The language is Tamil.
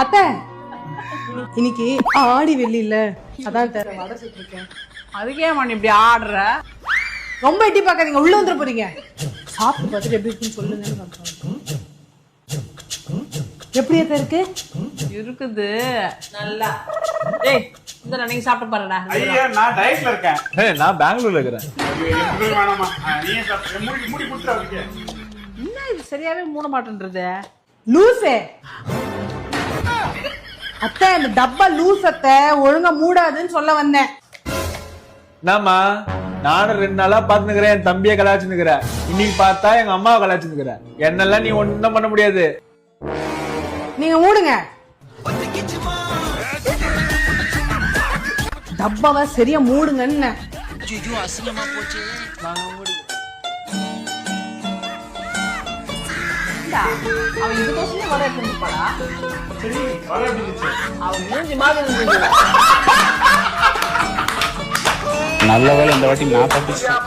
அத்தை இன்னைக்கு ஆடி வெள்ளி இல்ல, அதான் வடை சுட்டுருக்கேன். அதுக்கே மணி இப்படி ஆடுற? ரொம்ப எட்டி பாக்காதீங்க, உள்ள வந்துட போறீங்க. சாப்பிட்டு பார்த்துட்டு எப்படி இருக்குன்னு சொல்லுங்க. எப்படி அத்தை இருக்கு? இருக்குது நல்லா. ஏய் இந்த நீங்க சாப்பிட்டு பாருடா. ஐயா நான் டயட்ல இருக்கேன். நான் பெங்களூர்ல இருக்கிறேன். வேணாமா, நீயே சாப்பிட்டு மூடி குடுத்துறாதீங்க. என்ன இது சரியாவே மூட மாட்டேன்றது? லூசே அத்தை, இந்த டப்பா லூஸ் அத்தை, ஒழுங்கா மூடாதுன்னு சொல்ல வந்தேன். என்னம்மா, நானும் 2 நாளா பாத்துக்கிறேன், என் தம்பியை கலாச்சுக்கிறேன். இன்னைக்கு பார்த்தா எங்க அம்மாவை கலாச்சுக்கிறேன். என்னெல்லாம் நீ ஒண்ணும் பண்ண முடியாது. நீங்க மூடுங்க. டப்பாவை சரியா மூடுங்கன்னு. அவன் இதுக்கோசமே வர எடுத்துப்பாடா. அவன் மூஞ்சி மாதிரி இருந்தது. நல்ல வேலை இந்த வாட்டி நான் தப்பிச்சேன்.